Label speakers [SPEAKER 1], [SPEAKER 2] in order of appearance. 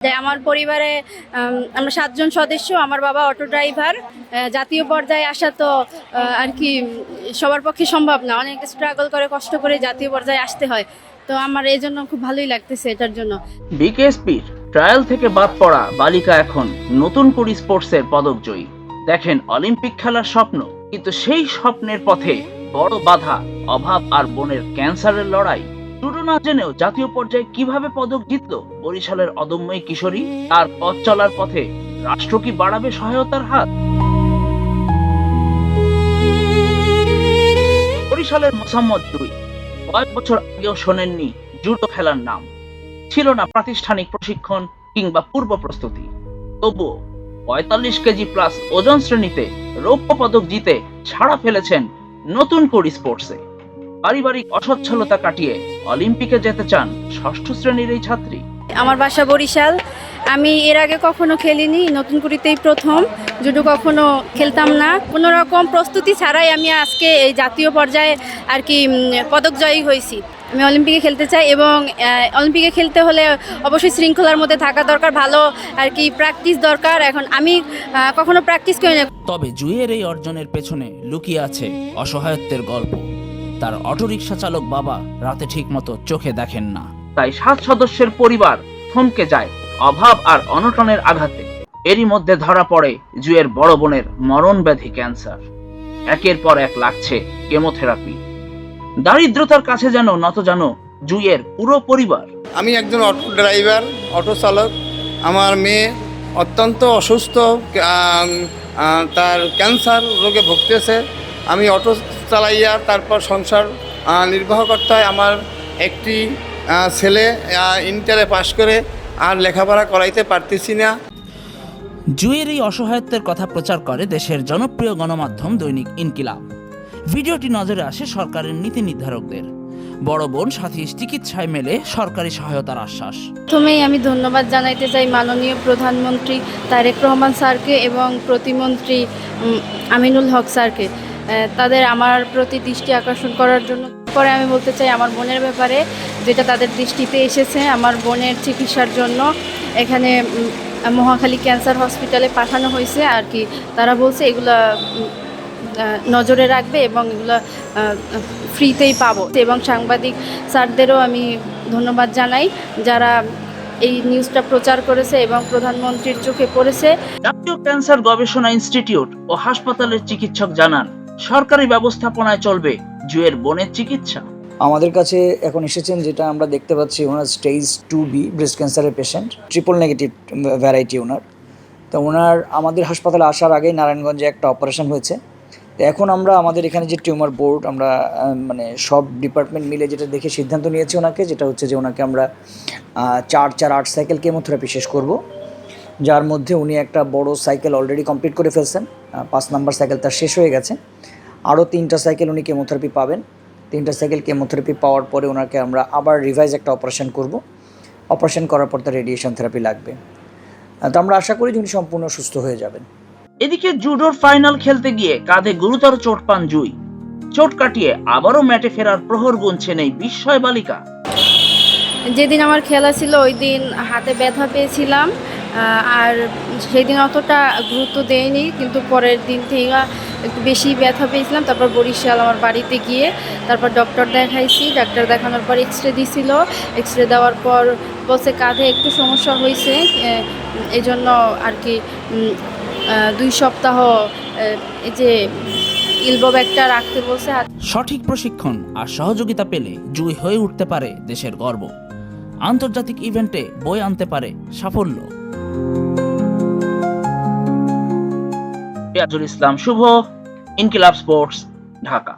[SPEAKER 1] আমার পরিবারে আমরা 7 জন সদস্য। আমার বাবা অটো ড্রাইভার। জাতীয় পর্যায়ে আসা তো আর কি সবার পক্ষে সম্ভব না, অনেক স্ট্রাগল করে কষ্ট করে জাতীয় পর্যায়ে আসতে হয়। তো আমার এই জন্য খুব ভালোই লাগতেছে এটার জন্য।
[SPEAKER 2] বিকেএসপির ট্রায়াল থেকে বাদ পড়া বালিকা এখন নতুন করে স্পোর্টসের পদক জয়ী। দেখেন অলিম্পিক খেলার স্বপ্ন, কিন্তু সেই স্বপ্নের পথে বড় বাধা, অভাব আর বোনের ক্যান্সারের লড়াই। জুডো না জেনেও জাতীয় পর্যায়ে কিভাবে পদক জিতলো বরিশালের অদম্য এই কিশোরী? তার পথ চলার পথে রাষ্ট্র কি বাড়াবে সহায়তার হাত? বরিশালের মোসাম্মদ 2 কয়েক বছর আগেও শোনেননি জুডো খেলার নাম, ছিল না প্রাতিষ্ঠানিক প্রশিক্ষণ কিংবা পূর্ব প্রস্তুতি। তবুও 45 কেজি প্লাস ওজন শ্রেণীতে রৌপ্য পদক জিতে ছাড়া ফেলেছেন নতুন করে স্পোর্টসে। পারিবারিক অসচ্ছলতা কাটিয়ে অলিম্পিকে যেতে চান 6ষ্ঠ শ্রেণীর এই ছাত্রী।
[SPEAKER 1] আমার বাসা বরিশাল। আমি এর আগে কখনো খেলিনি, নতুন করিতেই প্রথম। জুডো কখনো খেলতাম না, কোনো রকম প্রস্তুতি ছাড়াই আমি আজকে এই জাতীয় পর্যায়ে আর কি পদক জয়ী হয়েছি। আমি অলিম্পিকে খেলতে চাই এবং অলিম্পিকে খেলতে হলে অবশ্যই শৃঙ্খলার মধ্যে থাকা দরকার, ভালো আর কি প্র্যাকটিস দরকার। এখন আমি কখনো প্র্যাকটিস করি না।
[SPEAKER 3] তবে জুয়ের এই অর্জনের পেছনে লুকিয়ে আছে অসহায়ত্বের গল্প। তার অটোরিকশা চালক বাবা রাতে ঠিকমতো চোখে দেখেন না,
[SPEAKER 2] তাই 7 সদস্যের পরিবার থমকে যায় অভাব আর অনটনের আঘাতে। এরই মধ্যে ধরা পড়ে জুয়ের বড় বোনের মরণ ব্যাধি ক্যান্সার। একের পর এক লাগছে কেমোথেরাপি। দারিদ্রতার কাছে যেন নত জানো জুয়ের পুরো পরিবার।
[SPEAKER 4] আমি একজন অটো ড্রাইভার, অটো চালক। আমার মেয়ে অত্যন্ত অসুস্থ, তার ক্যান্সার রোগে ভুগতেছে। আমি অটো চালাইয়া তারপর সংসার নির্বাহ করতে হয়। আমার একটি ছেলে ইন্টারে পাশ করে আর লেখাপড়া করাইতে পারতেছি না।
[SPEAKER 3] জুয়ের এই অসহায়ত্বের কথা প্রচার করে দেশের জনপ্রিয় গণমাধ্যম দৈনিক ইনকিলাব। ভিডিওটি নজরে আসে সরকারের নীতি নির্ধারকদের। বড় বোন সাথী চিকিৎসায় মেলে সরকারি সহায়তার আশ্বাস।
[SPEAKER 1] প্রথমেই আমি ধন্যবাদ জানাইতে চাই মাননীয় প্রধানমন্ত্রী তারেক রহমান স্যারকে এবং প্রতিমন্ত্রী আমিনুল হক স্যারকে, তাদের আমার প্রতি দৃষ্টি আকর্ষণ করার জন্য। পরে আমি বলতে চাই আমার বোনের ব্যাপারে, যেটা তাদের দৃষ্টিতে এসেছে। আমার বোনের চিকিৎসার জন্য এখানে মহাখালী ক্যান্সার হসপিটালে পাঠানো হয়েছে আর কি। তারা বলছে এগুলা নজরে রাখবে এবং এগুলো ফ্রিতেই পাবো। এবং সাংবাদিক স্যারদেরও আমি ধন্যবাদ জানাই যারা এই নিউজটা প্রচার করেছে এবং প্রধানমন্ত্রীর চোখে পড়েছে।
[SPEAKER 2] জাতীয় ক্যান্সার গবেষণা ইনস্টিটিউট ও হাসপাতালের চিকিৎসক জানান সরকারি ব্যবস্থাপনায় চলবে জুয়ের বোনের চিকিৎসা।
[SPEAKER 5] আমাদের কাছে এখন এসেছেন, যেটা আমরা দেখতে পাচ্ছি, ওনার স্টেজ 2B ব্রেস্ট ক্যান্সারের পেশেন্ট, ট্রিপল নেগেটিভ ভ্যারাইটি ওনার। তো ওনার আমাদের হাসপাতালে আসার আগেই নারায়ণগঞ্জে একটা অপারেশন হয়েছে। তো এখন আমরা আমাদের এখানে যে টিউমার বোর্ড, আমরা মানে সব ডিপার্টমেন্ট মিলে যেটা দেখে সিদ্ধান্ত নিয়েছি ওনাকে, যেটা হচ্ছে যে ওনাকে আমরা 4-8 সাইকেল কেমোথেরাপি শেষ করব, যার মধ্যে উনি একটা বড় সাইকেল অলরেডি কমপ্লিট করে ফেলছেন। 5 নাম্বার সাইকেল তার শেষ হয়ে গেছে। আরও 3টা সাইকেল উনি কেমোথেরাপি পাবেন। 3টা সাইকেল কেমোথেরাপি পাওয়ার পরে ওনাকে আমরা আবার রিভাইজ একটা অপারেশন করব। অপারেশন করার পর তার রেডিয়েশন থেরাপি লাগবে। তো আমরা আশা করি যে উনি সম্পূর্ণ সুস্থ হয়ে যাবেন।
[SPEAKER 2] এদিকে জুডোর ফাইনাল খেলতে গিয়ে কাঁধে গুরুতর চোট পান জুই। চোট কাটিয়ে আবারও ম্যাটে ফেরার প্রহর গুনছেন এই বিস্ময় বালিকা।
[SPEAKER 1] যেদিন আমার খেলা ছিল ওই দিন হাতে ব্যথা পেয়েছিলাম, আর সেই দিন অতটা গুরুত্ব দেয়নি, কিন্তু পরের দিন থেকে একটু বেশি ব্যথা পেয়েছিলাম। তারপর বরিশাল আমার বাড়িতে গিয়ে তারপর ডক্টর দেখাইছি। ডাক্তার দেখানোর পর এক্সরে দিছিল। এক্সরে দেওয়ার পর বলছে কাঁধে একটু সমস্যা হয়েছে, এই জন্য আর কি 2 সপ্তাহ এই যে ইলবো ব্যাগটা রাখতে বলছে।
[SPEAKER 3] সঠিক প্রশিক্ষণ আর সহযোগিতা পেলে জুই হয়ে উঠতে পারে দেশের গর্ব। আন্তর্জাতিক ইভেন্টে বই আনতে পারে সাফল্য।
[SPEAKER 2] রিয়াজুল ইসলাম শুভ, ইনকিলাব স্পোর্টস, ঢাকা।